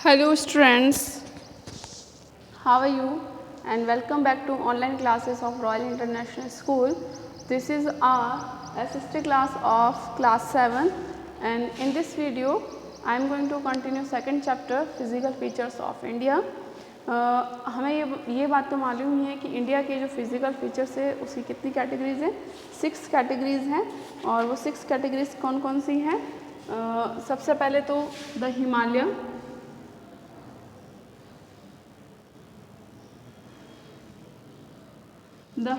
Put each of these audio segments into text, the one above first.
Hello students, how are you and welcome back to online classes of Royal International School. This is our SST class of class 7 and in this video I am going to continue second chapter physical features of India. हमें ये बात तो मालूम ही है कि India के जो physical features है उसकी कितनी कैटेगरीज हैं, 6 कैटेगरीज हैं और वो 6 कैटेगरीज कौन कौन सी हैं। सबसे पहले तो the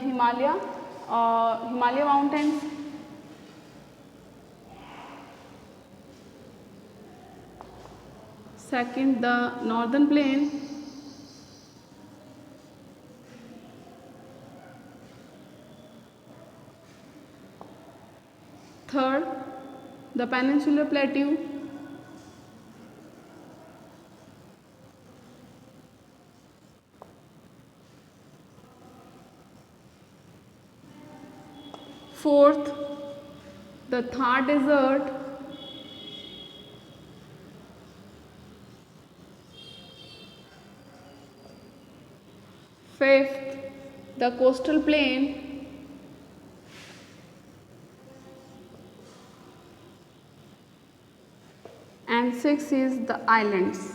Himalaya mountains, second the northern plain, third the peninsular plateau, fourth the Thar desert, fifth the coastal plain, and sixth is the islands.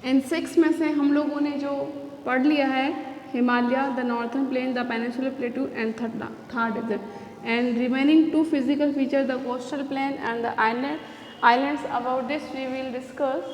इन 6 में से हम लोगों ने जो पढ़ लिया है Himalaya, the northern plain, the peninsular plateau and Thar desert and remaining 2 physical feature the coastal plain and the islands. About this we will discuss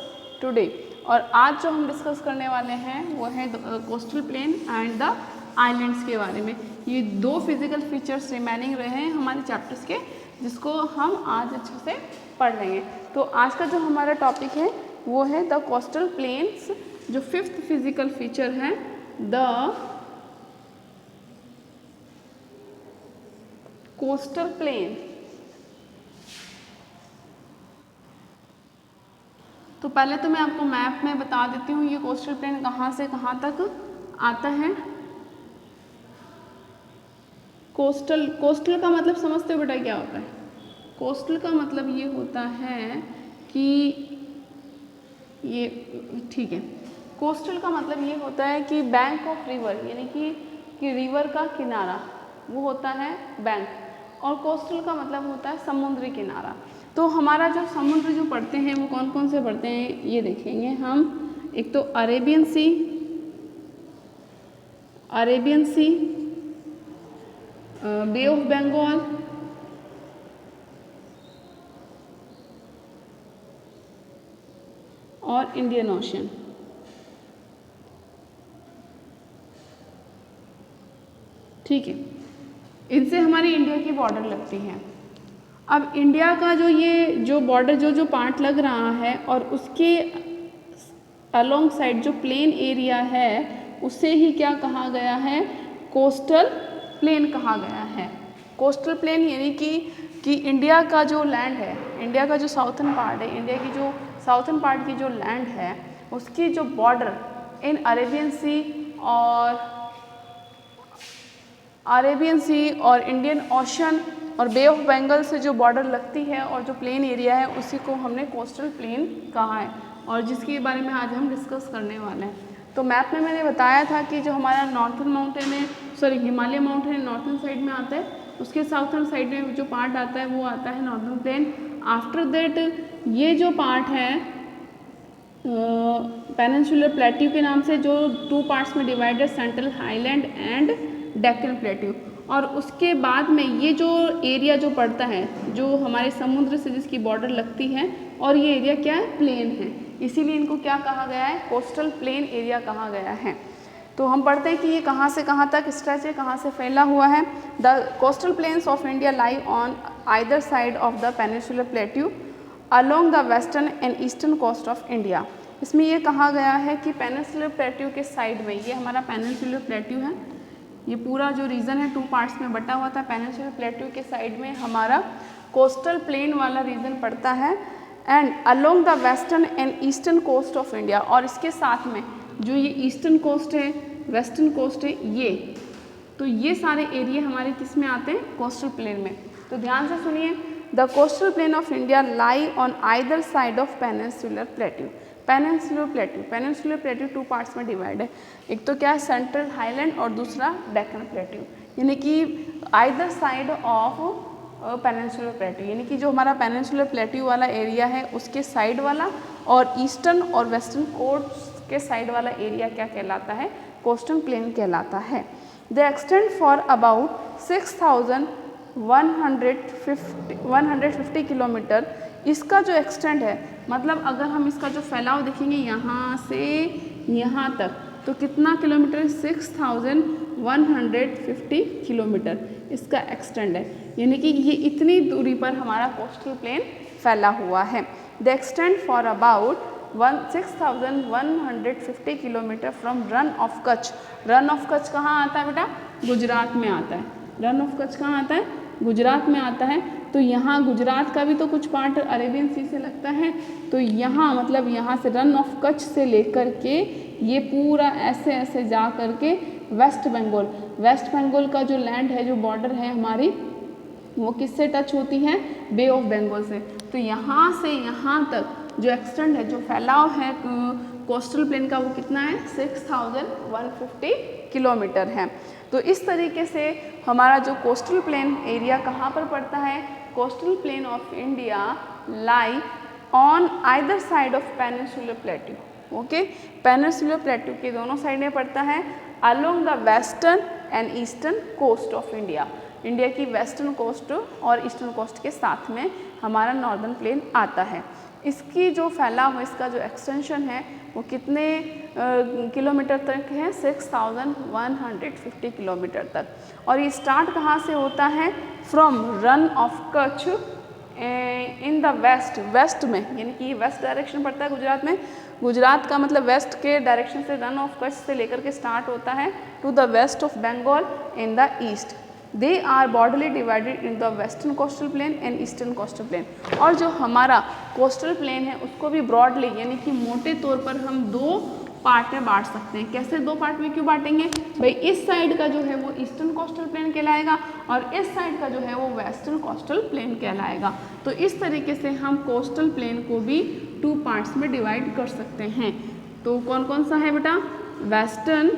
today. और आज जो हम डिस्कस करने वाले हैं वो है coastal plain and the islands के बारे में। ये 2 फिजिकल फीचर्स रिमेनिंग रहे हैं हमारे चैप्टर्स के, जिसको हम आज अच्छे से पढ़ लेंगे। तो आज का जो हमारा टॉपिक है वो है द कोस्टल प्लेन्स। जो 5th फिजिकल फीचर है द कोस्टल प्लेन। तो पहले तो मैं आपको मैप में बता देती हूँ ये कोस्टल प्लेन कहाँ से कहाँ तक आता है। कोस्टल का मतलब समझते हो बेटा क्या होता है? कोस्टल का मतलब ये होता है कि ये ठीक है, कोस्टल का मतलब ये होता है कि बैंक ऑफ रिवर, यानी कि रिवर का किनारा वो होता है बैंक, और कोस्टल का मतलब होता है समुद्री किनारा। तो हमारा जो समुद्र जो पढ़ते हैं वो कौन कौन से पढ़ते हैं ये देखेंगे हम। एक तो Arabian sea, bay of Bengal, और इंडियन ओशन। ठीक है, इनसे हमारी इंडिया की बॉर्डर लगती है। अब इंडिया का जो बॉर्डर जो पार्ट लग रहा है और उसके अलोंग साइड जो प्लेन एरिया है उसे ही क्या कहा गया है? कोस्टल प्लेन कहा गया है। कोस्टल प्लेन यानी कि इंडिया का जो लैंड है, इंडिया का जो साउथर्न पार्ट है, इंडिया की जो साउथर्न पार्ट की जो लैंड है उसकी जो बॉर्डर इन अरेबियन सी और इंडियन ओशन और बे ऑफ बंगाल से जो बॉर्डर लगती है और जो प्लेन एरिया है उसी को हमने कोस्टल प्लेन कहा है, और जिसके बारे में आज हम डिस्कस करने वाले हैं। तो मैप में मैंने बताया था कि जो हमारा हिमालय माउंटेन नॉर्थर्न साइड में आता है, उसके साउथर्न साइड में जो पार्ट आता है वो आता है नॉर्दर्न प्लेन। आफ्टर दैट ये जो पार्ट है पेनिनसुलर प्लेट्यू के नाम से जो 2 पार्ट्स में divided, central highland and Deccan plateau. और उसके बाद में ये जो एरिया जो पड़ता है जो हमारे समुद्र से जिसकी बॉर्डर लगती है, और ये एरिया क्या है? प्लेन है, इसीलिए इनको क्या कहा गया है? कोस्टल प्लेन एरिया कहा गया है। तो हम पढ़ते हैं कि ये कहाँ से कहाँ तक स्ट्रेच है, कहाँ से फैला हुआ है। The coastal plains of India lie on either side of the peninsular plateau along the western and eastern coast of India. इसमें ये कहा गया है कि पेनिनसुलर प्लेट्यू के साइड में, ये हमारा पेनिनसुलर प्लेट्यू है, ये पूरा जो रीजन है 2 पार्ट्स में बटा हुआ था। पेनिनसुलर प्लेट्यू के साइड में हमारा कोस्टल प्लेन वाला रीजन पड़ता है and along the western and eastern coast of India. और इसके साथ में जो ये ईस्टर्न कोस्ट है, वेस्टर्न कोस्ट है, ये तो ये सारे एरिया हमारे किस में आते हैं? कोस्टल प्लेन में। तो ध्यान से सुनिए, the coastal plain of India lie on either side of peninsular plateau. Peninsular plateau two parts में डिवाइड है, एक तो क्या है सेंट्रल हाईलैंड और दूसरा डेक्कन प्लेट्यू, यानी कि either side of peninsular plateau, यानी कि जो हमारा पेनिनसुलर प्लेट्यू वाला एरिया है उसके साइड वाला और ईस्टर्न और वेस्टर्न कोस्ट के साइड वाला एरिया क्या कहलाता है, कोस्टल प्लेन कहलाता है। दे एक्सटेंड फॉर अबाउट 6,150 किलोमीटर। इसका जो एक्सटेंड है, मतलब अगर हम इसका जो फैलाव देखेंगे यहाँ से यहाँ तक, तो कितना किलोमीटर, 6,150 किलोमीटर इसका एक्सटेंड है, यानी कि ये इतनी दूरी पर हमारा कोस्टल प्लेन फैला हुआ है। The extend for about 6,150 kilometre from Rann of Kutch. Run of Kutch कहाँ आता है बेटा, गुजरात में आता है। रन ऑफ कच्छ कहाँ आता है, गुजरात में आता है। तो यहाँ गुजरात का भी तो कुछ पार्ट अरेबियन सी से लगता है, तो यहाँ मतलब यहाँ से रन ऑफ कच्छ से लेकर के ये पूरा ऐसे ऐसे जा करके वेस्ट बंगाल का जो लैंड है, जो बॉर्डर है हमारी, वो किससे टच होती है, बे ऑफ बंगाल से। तो यहाँ से यहाँ तक जो एक्सटेंड है, जो फैलाव है कोस्टल प्लेन का, वो कितना है, 6,150 किलोमीटर है। तो इस तरीके से हमारा जो कोस्टल प्लेन एरिया कहाँ पर पड़ता है, coastal plain of India lie on either side of peninsular plateau. Okay, peninsular plateau के दोनों साइड में पड़ता है along the western and eastern coast of India. India की वेस्टर्न कोस्ट और ईस्टर्न कोस्ट के साथ में हमारा नॉर्दर्न प्लेन आता है। इसकी जो फैलाव है, इसका जो एक्सटेंशन है, वो कितने किलोमीटर तक है, 6,150 किलोमीटर तक। और ये स्टार्ट कहाँ से होता है, from Rann of Kutch in the west में, यानी कि वेस्ट डायरेक्शन पड़ता है गुजरात में। गुजरात का मतलब वेस्ट के डायरेक्शन से रन ऑफ कच्छ से लेकर के स्टार्ट होता है to the west of Bengal in the east. They are broadly divided in the western coastal plain and eastern coastal plain. और जो हमारा कोस्टल प्लेन है उसको भी ब्रॉडली, यानी कि मोटे तौर पर हम दो पार्ट में बांट सकते हैं। कैसे दो पार्ट में क्यों बांटेंगे भाई, इस साइड का जो है वो ईस्टर्न कोस्टल प्लेन कहलाएगा और इस साइड का जो है वो वेस्टर्न कोस्टल प्लेन कहलाएगा। तो इस तरीके से हम कोस्टल प्लेन को भी 2 पार्ट्स में डिवाइड कर सकते हैं। तो कौन कौन सा है बेटा, वेस्टर्न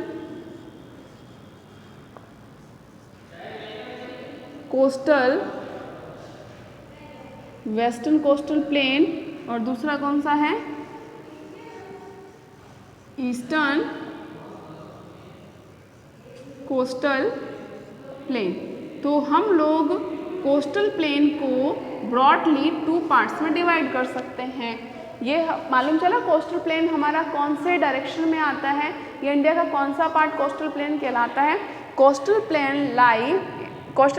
कोस्टल प्लेन और दूसरा कौन सा है, ईस्टर्न कोस्टल प्लेन। तो हम लोग कोस्टल प्लेन को ब्रॉडली 2 पार्ट्स में डिवाइड कर सकते हैं। ये मालूम चला कोस्टल प्लेन हमारा कौन से डायरेक्शन में आता है, या इंडिया का कौन सा पार्ट कोस्टल प्लेन कहलाता है। Coastal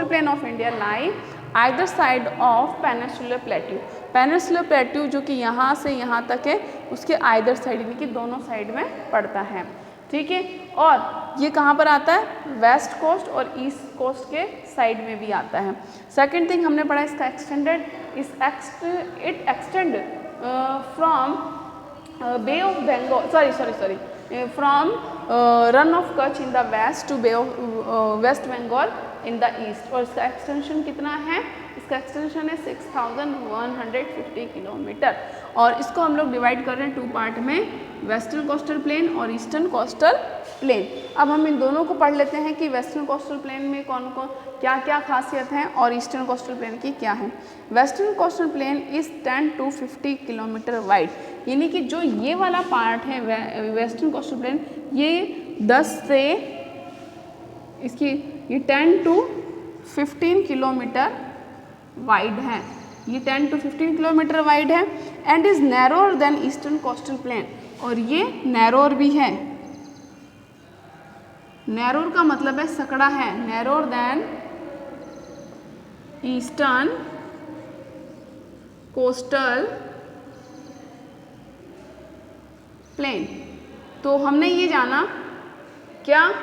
plain of India lie either side of peninsular plateau. Peninsular plateau जो कि यहाँ से यहाँ तक है, उसके आइदर साइड, यानी कि दोनों साइड में पड़ता है। ठीक है, और ये कहाँ पर आता है, वेस्ट कोस्ट और ईस्ट कोस्ट के साइड में भी आता है। सेकंड थिंग हमने पढ़ा इसका extended, it extend from bay of Bengal, sorry from Rann of Kutch in the west to bay of west Bengal in the east. और इसका एक्सटेंशन कितना है, इसका एक्सटेंशन है 6,150 किलोमीटर। और इसको हम लोग डिवाइड कर रहे हैं 2 पार्ट में, वेस्टर्न कोस्टल प्लेन और ईस्टर्न कोस्टल प्लेन। अब हम इन दोनों को पढ़ लेते हैं कि वेस्टर्न कोस्टल प्लेन में कौन कौन क्या क्या खासियत है और ईस्टर्न कोस्टल प्लेन की क्या है। Western coastal plane is 10 to 50 kilometre wide, यानी कि जो ये वाला पार्ट है वेस्टर्न कोस्टल प्लेन, ये 10 से इसकी ये 10 to 15 किलोमीटर वाइड है, ये 10 to 15 किलोमीटर वाइड है। And is narrower than eastern coastal plain, और ये नैरोर भी है। नैरोर का मतलब है सकड़ा है, नैरोर देन ईस्टर्न कोस्टल प्लेन। तो हमने ये जाना क्या,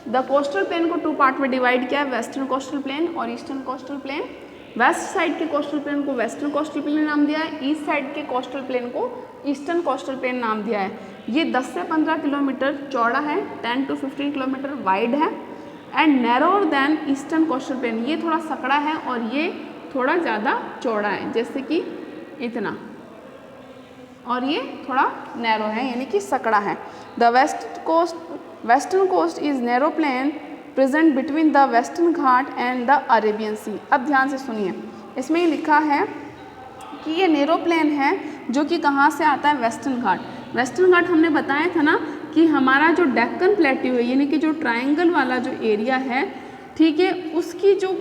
द कोस्टल प्लेन को 2 पार्ट में डिवाइड किया, वेस्टर्न कोस्टल प्लेन और eastern coastal plane. West side के कोस्टल प्लेन को वेस्टर्न कोस्टल प्लेन नाम दिया है, ईस्ट साइड के कोस्टल प्लेन को ईस्टर्न कोस्टल प्लेन नाम दिया है। ये 10 से 15 किलोमीटर चौड़ा है, 10 to 15 किलोमीटर वाइड है। And narrower than eastern coastal plain, ये थोड़ा सकड़ा है और ये थोड़ा ज़्यादा चौड़ा है, जैसे कि इतना, और ये थोड़ा नैरो है यानी कि सकड़ा है। The western coast is narrow plain present between the western Ghat and the Arabian sea. अब ध्यान से सुनिए, इसमें ये लिखा है कि ये नैरो प्लेन है जो कि कहाँ से आता है, वेस्टर्न घाट। वेस्टर्न घाट हमने बताया था ना कि हमारा जो डेक्कन प्लेट्यू है यानी कि जो ट्रायंगल वाला जो एरिया है, ठीक है, उसकी जो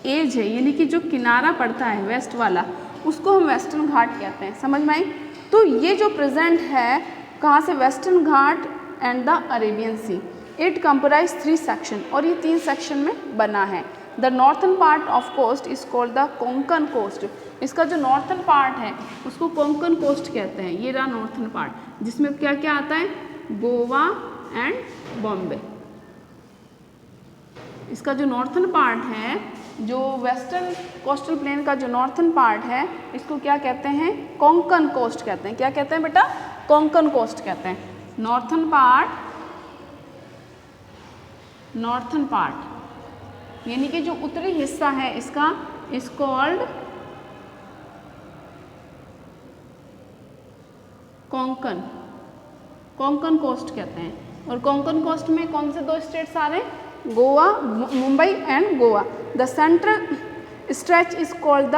एज है यानी कि जो किनारा पड़ता है वेस्ट वाला, उसको हम वेस्टर्न घाट कहते हैं। समझ में आई? तो ये जो प्रेजेंट है कहाँ से, western Ghat and the Arabian sea. It comprise 3 section, और ये 3 सेक्शन में बना है। The northern part of coast is called the Konkan coast. इसका जो नॉर्थन पार्ट है उसको कोंकण कोस्ट कहते हैं। ये रहा नॉर्थन पार्ट, जिसमें क्या क्या आता है, गोवा एंड बॉम्बे। इसका जो नॉर्थन पार्ट है, जो वेस्टर्न कोस्टल प्लेन का जो नॉर्थन पार्ट है, इसको क्या कहते हैं, कोंकण कोस्ट कहते हैं। क्या कहते हैं बेटा, कोंकण कोस्ट कहते हैं। नॉर्थन पार्ट यानी कि जो उत्तरी हिस्सा है इसका इज कॉल्ड कोंकण कोस्ट कहते हैं। और कोंकण कोस्ट में कौन से 2 स्टेट्स आ रहे हैं, Goa, Mumbai and Goa. The central stretch is called the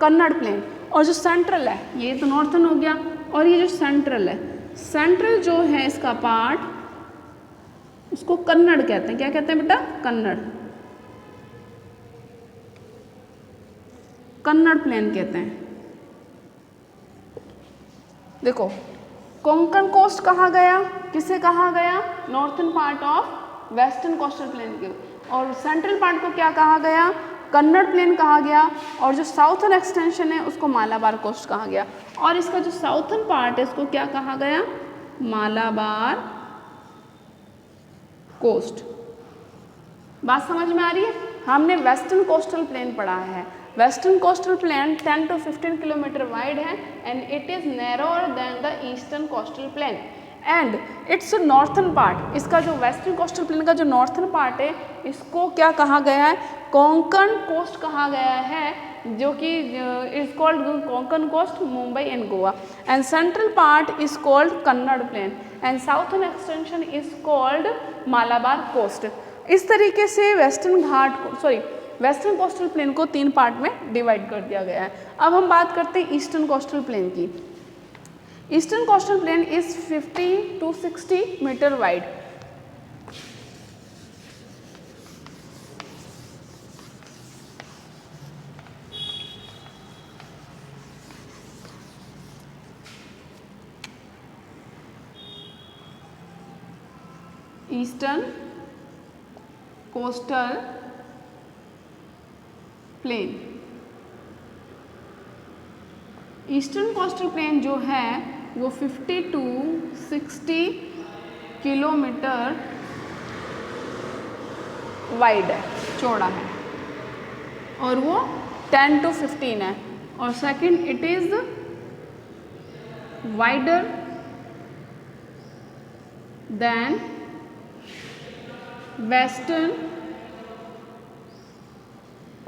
Kannada plain. और जो सेंट्रल है, ये तो नॉर्थन हो गया, और ये जो सेंट्रल है, सेंट्रल जो है इसका पार्ट, उसको कन्नड़ कहते हैं। क्या कहते हैं बेटा, कन्नड़ प्लेन कहते हैं। देखो, कोंकण कोस्ट कहा गया, किसे कहा गया, northern part of western coastal plain के। और सेंट्रल पार्ट को क्या कहा गया, कन्नड़ प्लेन कहा गया। और जो साउथर्न एक्सटेंशन है उसको मालाबार कोस्ट कहा गया। और इसका जो साउथर्न पार्ट है इसको क्या कहा गया, मालाबार कोस्ट। बात समझ में आ रही है? हमने वेस्टर्न कोस्टल प्लेन पढ़ा है। Western coastal plain 10 to 15 kilometre wide है and it is narrower than the eastern coastal plain and its northern part. इसका जो वेस्टर्न कोस्टल प्लेन का जो नॉर्थन पार्ट है इसको क्या कहा गया है, कोंकण कोस्ट कहा गया है, जो कि is called Konkan coast, Mumbai and Goa. And central part is called Kannada plain and southern extension is called Malabar coast. इस तरीके से वेस्टर्न कोस्टल प्लेन को 3 पार्ट में डिवाइड कर दिया गया है। अब हम बात करते हैं ईस्टर्न कोस्टल प्लेन की। Eastern coastal plain is 50 to 60 metre wide. Eastern coastal plain, eastern coastal plain जो है वो 50 to 60 किलोमीटर वाइड है, चौड़ा है, और वो 10 to 15 है। और second, it is wider than western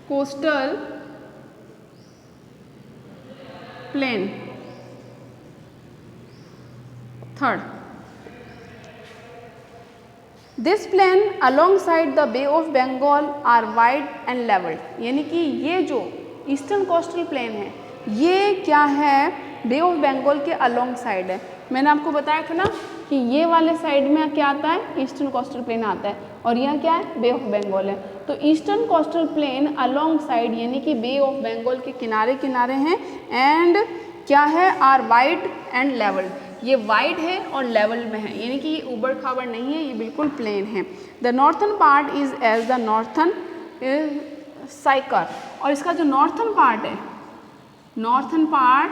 coastal plain. Third, this plain alongside the bay of Bengal are wide and levelled. यानी कि ये जो ईस्टर्न कोस्टल प्लेन है ये क्या है, बे ऑफ बंगाल के अलोंग साइड है। मैंने आपको बताया था ना कि ये वाले साइड में क्या आता है, ईस्टर्न कोस्टल प्लेन आता है, और यह क्या है, बे ऑफ बंगाल है। तो eastern coastal plane along side यानी कि बे ऑफ बंगाल के किनारे किनारे हैं एंड क्या है, आर वाइड एंड लेवल्ड। ये वाइड है और लेवल में है, यानी कि ये उबड़ खाबड़ नहीं है, ये बिल्कुल प्लेन है। The northern part is as the northern साइकर। और इसका जो नॉर्थन पार्ट है, नॉर्थन पार्ट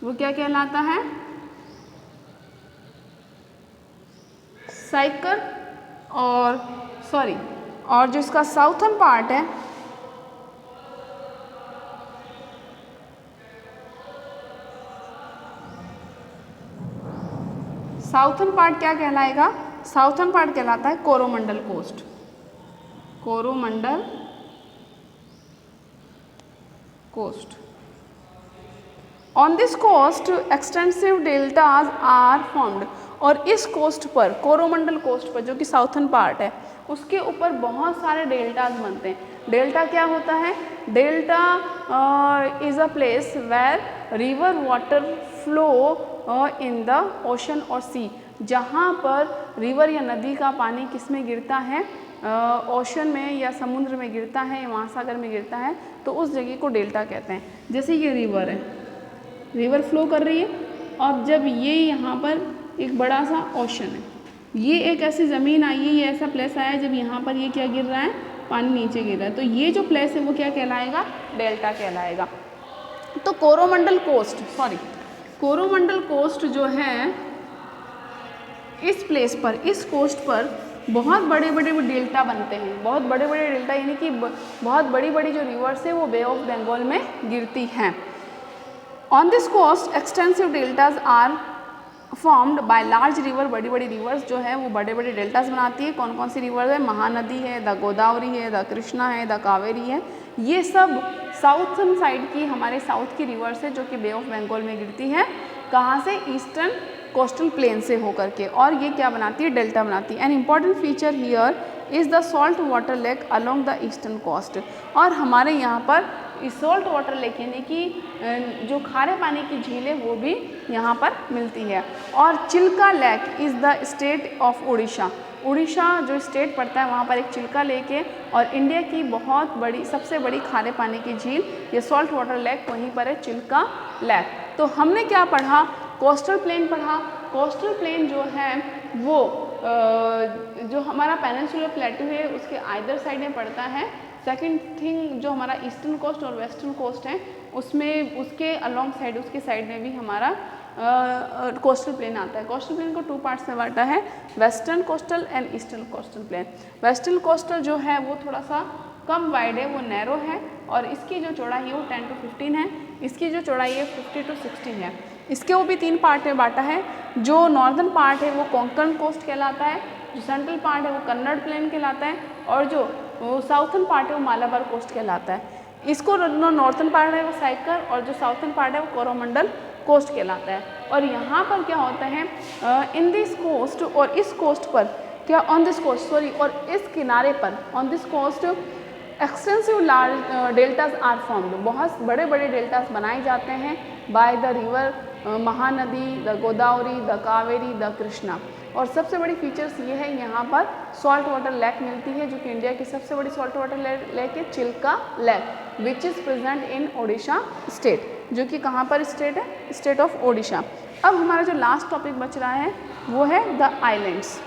वो क्या कहलाता है, साइकर। और जो इसका साउथर्न पार्ट है साउथर्न पार्ट क्या कहलाएगा, साउथर्न पार्ट कहलाता है Coromandel coast, Coromandel coast. On this coast extensive deltas are formed, और इस कोस्ट पर, कोरोमंडल कोस्ट पर जो कि साउथर्न पार्ट है, उसके ऊपर बहुत सारे डेल्टाज बनते हैं। डेल्टा क्या होता है? Delta is a place where river water flow in the ocean और सी, जहाँ पर रिवर या नदी का पानी किस में गिरता है? ओशन में या समुद्र में गिरता है या महासागर में गिरता है, तो उस जगह को डेल्टा कहते हैं। जैसे ये रिवर है, रिवर फ्लो कर रही है, और जब ये यहाँ पर एक बड़ा सा ओशन है, ये एक ऐसी ज़मीन आई है, ये ऐसा प्लेस आया है जब यहाँ पर ये क्या गिर रहा है? पानी नीचे गिर रहा है, तो ये जो प्लेस है वो क्या कहलाएगा? डेल्टा कहलाएगा। तो कोरोमंडल कोस्ट, कोरोमंडल कोस्ट जो है, इस प्लेस पर, इस कोस्ट पर बहुत बड़े बड़े डेल्टा बनते हैं। बहुत बड़े बड़े डेल्टा यानी कि बहुत बड़ी बड़ी जो रिवर्स है वो बे ऑफ बंगाल में गिरती हैं। On this coast extensive deltas are formed by large river, बड़ी बड़ी रिवर्स जो है वो बड़े बड़े डेल्टास बनाती है। कौन कौन सी रिवर है? महानदी है, द गोदावरी है, द कृष्णा है, द कावेरी है। ये सब साउथर्न साइड की, हमारे साउथ की रिवर्स है जो कि बे ऑफ बंगाल में गिरती है। कहाँ से? ईस्टर्न कोस्टल प्लेन से होकर के, और ये क्या बनाती है? डेल्टा बनाती है। An important feature here is the salt water lake along the eastern coast, और हमारे यहाँ पर सॉल्ट वाटर लेक यानी कि जो खारे पानी की झील है वो भी यहाँ पर मिलती है। और Chilka lake is the state of Orissa, Orissa जो स्टेट पड़ता है वहाँ पर एक चिल्का लेक है, और इंडिया की बहुत बड़ी, सबसे बड़ी खारे पानी की झील ये सॉल्ट वाटर लेक वहीं पर है, चिल्का लेक। तो हमने क्या पढ़ा? कोस्टल प्लेन पढ़ा। कोस्टल प्लेन जो है वो जो हमारा पेनिनसुलर प्लेटू है उसके आइदर साइड में पड़ता है। सेकंड थिंग, जो हमारा ईस्टर्न कोस्ट और वेस्टर्न कोस्ट है उसमें, उसके अलोंग साइड, उसके साइड में भी हमारा कोस्टल प्लेन आता है। कोस्टल प्लेन को 2 पार्ट्स में बांटा है, western coastal and eastern coastal plane. Western coastal जो है वो थोड़ा सा कम वाइड है, वो नैरो है, और इसकी जो चौड़ाई है वो 10 to 15 है, इसकी जो चौड़ाई है 50 to 60 है। इसके वो भी 3 पार्ट में बांटा है। जो नॉर्दर्न पार्ट है वो कोंकण कोस्ट कहलाता है, जो सेंट्रल पार्ट है वो कन्नड़ प्लेन कहलाता है, और जो साउथर्न पार्ट है वो मालाबार कोस्ट कहलाता है। इसको नॉर्थर्न पार्ट है वो साइकर, और जो साउथर्न पार्ट है वो कोरोमंडल कोस्ट कहलाता है। और यहाँ पर क्या होता है? इन दिस कोस्ट, और इस कोस्ट पर क्या, ऑन दिस कोस्ट सॉरी, और इस किनारे पर, on this coast extensive large deltas are formed, बहुत बड़े बड़े डेल्टास बनाए जाते हैं by the river Mahanadi, the Godavari, the Kaveri, the Krishna. और सबसे बड़ी फीचर्स ये है, यहाँ पर सॉल्ट वाटर लेक मिलती है, जो कि इंडिया की सबसे बड़ी सॉल्ट वाटर लेक है, Chilka lake, which is present in Odisha state, जो कि कहाँ पर स्टेट है? State of Odisha. अब हमारा जो लास्ट टॉपिक बच रहा है वो है द आइलैंड्स।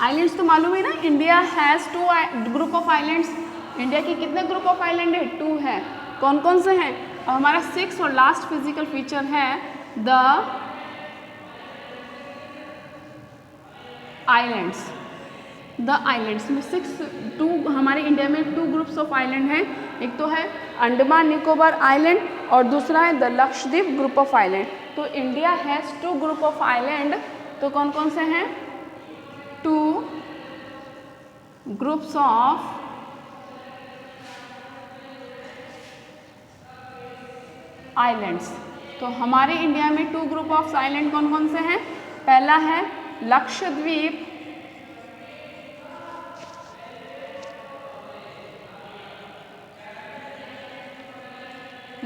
आइलैंड्स तो मालूम है ना, India has 2 group of islands. India की कितने ग्रुप ऑफ आइलैंड है? 2 है। कौन कौन से हैं? हमारा 6th और लास्ट फिजिकल फीचर है द आइलैंड्स। द आइलैंड्स में 2 हमारे इंडिया में 2 ग्रुप्स ऑफ आइलैंड हैं। एक तो है अंडमान निकोबार आइलैंड, और दूसरा है the Lakshadweep group of island. तो India has 2 group of island. तो कौन कौन से हैं? 2 ग्रुप्स ऑफ आइलैंड्स। तो हमारे इंडिया में 2 ग्रुप ऑफ आइलैंड कौन कौन से हैं? पहला है Lakshadweep,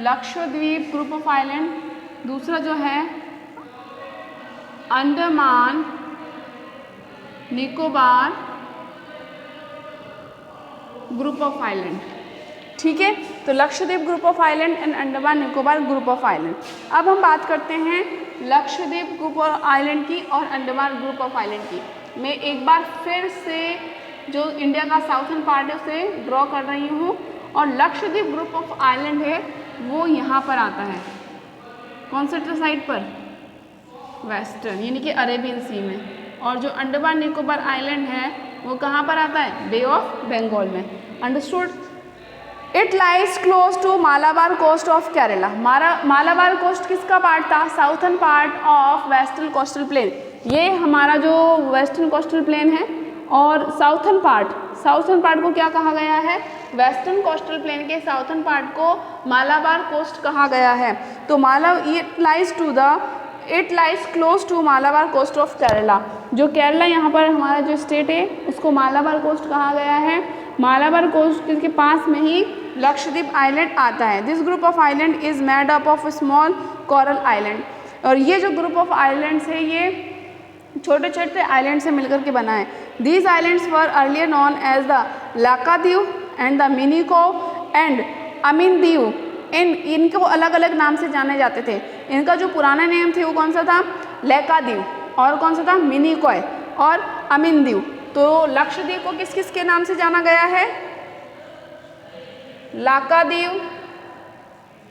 Lakshadweep group of island. दूसरा जो है Andaman Nicobar group of island. ठीक है, तो Lakshadweep group of island and Andaman Nicobar group of island. अब हम बात करते हैं लक्षद्वीप ग्रुप ऑफ आइलैंड की और अंडमान ग्रुप ऑफ आइलैंड की। मैं एक बार फिर से जो इंडिया का साउथर्न पार्ट है उसे ड्रॉ कर रही हूँ, और लक्षद्वीप ग्रुप ऑफ आइलैंड है वो यहाँ पर आता है। कौन से साइड पर? वेस्टर्न, यानी कि अरेबियन सी में। और जो अंडमान निकोबार आइलैंड है वो कहाँ पर आता है? बे ऑफ बंगाल में। Understood? It lies close to Malabar coast of Kerala. Malabar coast किसका पार्ट था? Southern part of western coastal plain. ये हमारा जो वेस्टर्न कोस्टल प्लेन है और साउथर्न पार्ट को क्या कहा गया है? वेस्टर्न कोस्टल प्लेन के साउथर्न पार्ट को मालाबार कोस्ट कहा गया है। तो it lies close to Malabar coast of Kerala. जो केरला यहाँ पर हमारा जो स्टेट है उसको मालाबार कोस्ट कहा गया है। मालाबार कोस्ट के पास में ही लक्षद्वीप आइलैंड आता है। This group of island is made up of small coral island. और ये जो ग्रुप ऑफ आइलैंड्स है ये छोटे छोटे आइलैंड से मिलकर के बना है। These islands were earlier known as the Laccadive and the Minicoy and Amindivi. इनको अलग अलग नाम से जाने जाते थे। इनका जो पुराना नेम थे वो कौन सा था? लैकादीव। और कौन सा था? मिनिकॉय और अमीनदीव। तो लक्षद्वीप को किस किस के नाम से जाना गया है? लाकादीव,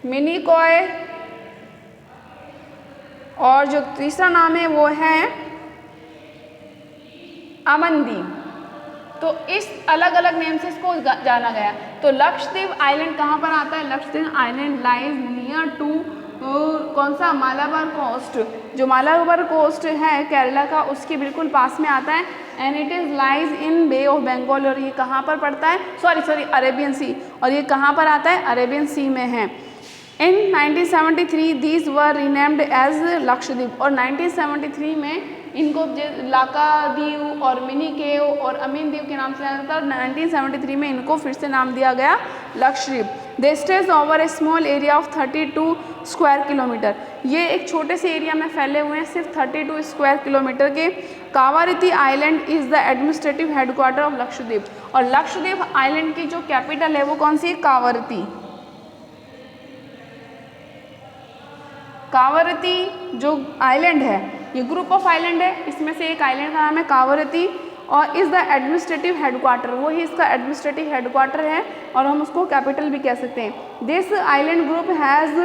मिनिकॉय और जो तीसरा नाम है वो है अमनदीव। तो इस अलग अलग नेम से इसको जाना गया। तो लक्षद्वीप आइलैंड कहाँ पर आता है? Lakshadweep island lies near to कौन सा? मालाबार कोस्ट। जो मालाबार कोस्ट है केरला का उसके बिल्कुल पास में आता है। And it is lies in bay of Bengal. और ये कहाँ पर पड़ता है? Sorry Arabian sea. और ये कहाँ पर आता है? अरेबियन सी में है। In 1973 these were renamed as Lakshadweep. और 1973 में इनको लाकादीव और मिनिकेव और अमीनदीव के नाम से जाना जाता है। और 1973 में इनको फिर से नाम दिया गया Lakshadweep. They stage over a small area of 32 square kilometre. ये एक छोटे से एरिया में फैले हुए हैं, सिर्फ 32 स्क्वायर किलोमीटर के। Kavaratti island is the administrative headquarter of Lakshadweep. और लक्षद्वीप आइलैंड की जो कैपिटल है वो कौन सी है? कावारती। कावारती जो आइलैंड है ये ग्रुप ऑफ आइलैंड है, इसमें से एक आइलैंड का नाम है कावारती और इज़ द एडमिनिस्ट्रेटिव हेडक्वार्टर। वो ही इसका एडमिनिस्ट्रेटिव हेडक्वार्टर है और हम उसको कैपिटल भी कह सकते हैं। This island group has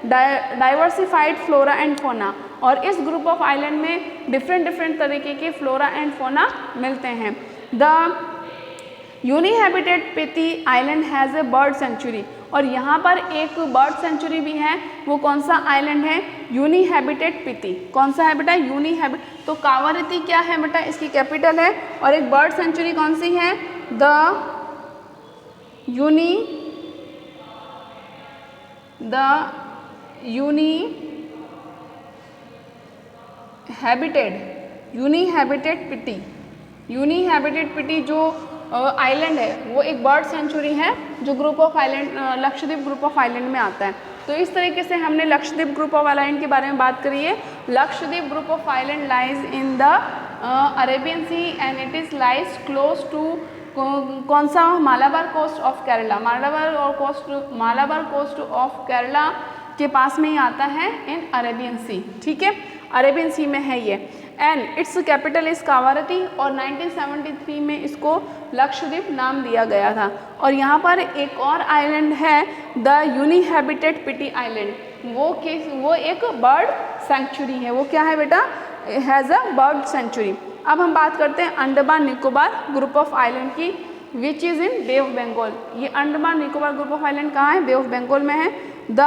diversified flora and fauna. और इस ग्रुप ऑफ आइलैंड में डिफरेंट तरीके के फ्लोरा एंड फोना मिलते हैं। The uninhabited Pitti island has a bird sanctuary. और यहाँ पर एक बर्ड सेंचुरी भी है। वो कौन सा आइलैंड है? यूनिहैबिटेड पिति। कौन सा है बेटा? यूनिहैबिट। तो कावारती क्या है बेटा? इसकी कैपिटल है। और एक बर्ड सेंचुरी कौन सी है? द यूनिहैबिटेड पिति। यूनिहैबिटेड पिति जो आइलैंड है वो एक बर्ड सेंचुरी है जो group of island Lakshadweep group of island में आता है। तो इस तरीके से हमने लक्षद्वीप ग्रुप ऑफ आइलैंड के बारे में बात करी है। Lakshadweep group of island lies in the Arabian sea and it is lies close to कौन सा? Malabar coast of Kerala. Malabar coast of Kerala के पास में ही आता है इन अरेबियन सी। ठीक है, अरेबियन सी में है ये। And its capital is Kavaratti. और 1973 में इसको लक्षद्वीप नाम दिया गया था। और यहाँ पर एक और आइलैंड है द यूनिहैबिटेड पिटी आइलैंड। वो एक बर्ड सेंचुरी है। वो क्या है बेटा? Has a bird sanctuary. अब हम बात करते हैं Andaman Nicobar group of island की, which is in bay of Bengal. ये Andaman Nicobar group of island कहाँ है? बे ऑफ बंगाल में है। The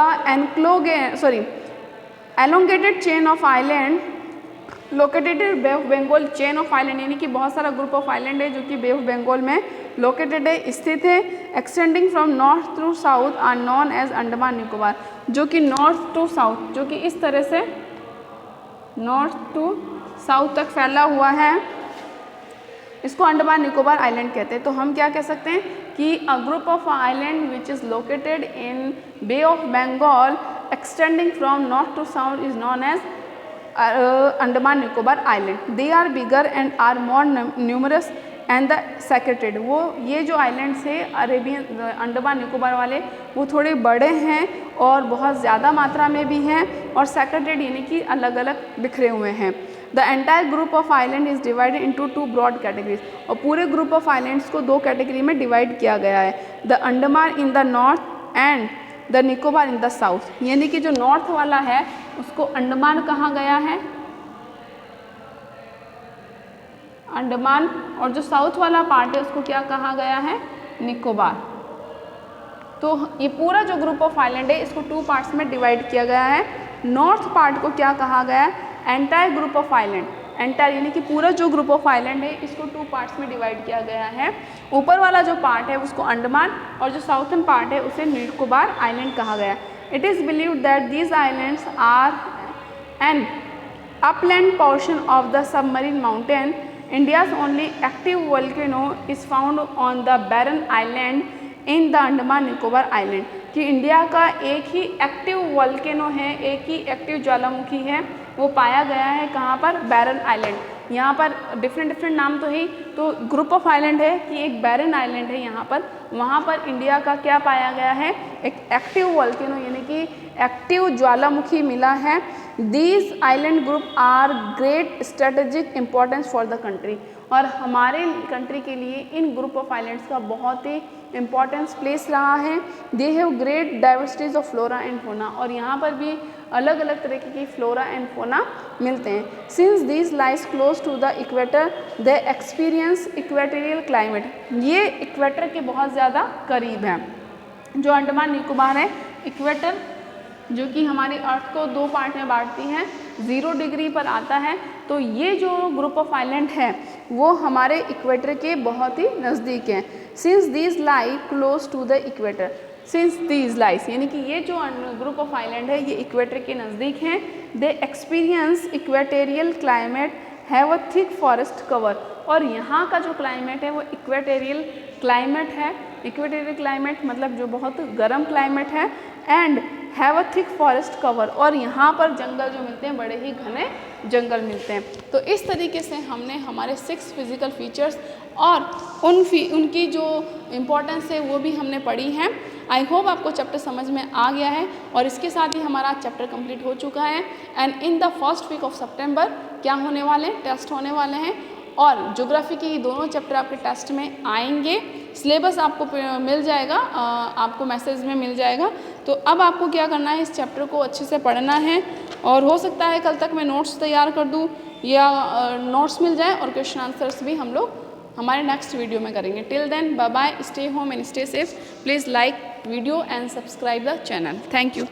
elongated chain of island located Bay of Bengal. Chain of island यानी कि बहुत सारा ग्रुप ऑफ आइलैंड है जो कि बे ऑफ बंगाल में लोकेटेड है, स्थित है। Extending from north to south are known as Andaman Nicobar. जो कि नॉर्थ टू साउथ, जो कि इस तरह से नॉर्थ टू साउथ तक फैला हुआ है, इसको अंडमान निकोबार आइलैंड कहते हैं। तो हम क्या कह सकते हैं कि a group of island which is located in bay of Bengal extending from north to south is known as Andaman Nicobar island. They are bigger and are more numerous and the scattered. वो ये जो आइलैंड्स है अरेबियन अंडमान निकोबार वाले वो थोड़े बड़े हैं और बहुत ज़्यादा मात्रा में भी हैं और सेक्रेटेड यानी कि अलग अलग बिखरे हुए हैं। The entire group of island is divided into 2 broad categories. और पूरे ग्रुप ऑफ आइलैंड्स को 2 कैटेगरी में डिवाइड किया गया है। The Andaman in the north and the Nicobar in the south. यानी कि जो नॉर्थ वाला है उसको अंडमान कहा गया है, अंडमान, और जो साउथ वाला पार्ट है उसको क्या कहा गया है? निकोबार। तो ये पूरा जो ग्रुप ऑफ आइलैंड है इसको 2 पार्ट्स में डिवाइड किया गया है। नॉर्थ पार्ट को क्या कहा गया है? Entire group of island. Entire यानी कि पूरा जो ग्रुप ऑफ आइलैंड है इसको 2 पार्ट्स में डिवाइड किया गया है। ऊपर वाला जो पार्ट है उसको अंडमान और जो साउथर्न पार्ट है उसे निकोबार आइलैंड कहा गया है। It is believed that these islands are an upland portion of the submarine mountain. India's only active volcano is found on the barren island in the Andaman Nicobar Island. कि India का एक ही active volcano है, एक ही active ज्वालामुखी है, वो पाया गया है कहाँ पर? बैरन आइलैंड। यहाँ पर डिफरेंट नाम तो है, तो ग्रुप ऑफ आइलैंड है कि एक बैरन आइलैंड है यहाँ पर, वहाँ पर इंडिया का क्या पाया गया है? एक एक्टिव वोल्केनो यानी कि एक्टिव ज्वालामुखी मिला है। These island group are great strategic importance for the country. और हमारे कंट्री के लिए इन ग्रुप ऑफ आइलैंड्स का बहुत ही इम्पॉर्टेंस प्लेस रहा है। They have great diversities of flora and fauna, और यहाँ पर भी अलग अलग तरीके की फ्लोरा एंड फोना मिलते हैं। Since these lies close to the equator they experience equatorial climate. ये इक्वेटर के बहुत ज़्यादा करीब है। जो अंडमान निकोबार है, इक्वेटर जो कि हमारी अर्थ को 2 पार्ट में बांटती हैं, 0 डिग्री पर आता है। तो ये जो ग्रुप ऑफ आइलैंड है वो हमारे इक्वेटर के बहुत ही नज़दीक हैं। Since these lie close to the equator, since these lies यानी कि ये जो ग्रुप ऑफ आइलैंड है ये इक्वेटर के नज़दीक हैं। They experience equatorial climate have a thick forest cover, और यहाँ का जो क्लाइमेट है वो इक्वेटेरियल क्लाइमेट है। इक्वेटेरियल क्लाइमेट मतलब जो बहुत गर्म क्लाइमेट है। And have a thick forest cover, और यहाँ पर जंगल जो मिलते हैं बड़े ही घने जंगल मिलते हैं। तो इस तरीके से हमने हमारे 6 फिजिकल फीचर्स और उनकी जो इम्पोर्टेंस है वो भी हमने पढ़ी हैं। आई होप आपको चैप्टर समझ में आ गया है, और इसके साथ ही हमारा चैप्टर कंप्लीट हो चुका है। And in the first week of सितंबर क्या होने वाले हैं? टेस्ट होने वाले हैं, और ज्योग्राफी की दोनों चैप्टर आपके टेस्ट में आएंगे। सिलेबस आपको मिल जाएगा, आपको मैसेज में मिल जाएगा। तो अब आपको क्या करना है? इस चैप्टर को अच्छे से पढ़ना है, और हो सकता है कल तक मैं नोट्स तैयार कर दूँ या नोट्स मिल जाए, और क्वेश्चन आंसर्स भी हम लोग हमारे नेक्स्ट वीडियो में करेंगे। Till then bye bye, stay home and stay safe. Please like video and subscribe the channel. Thank you.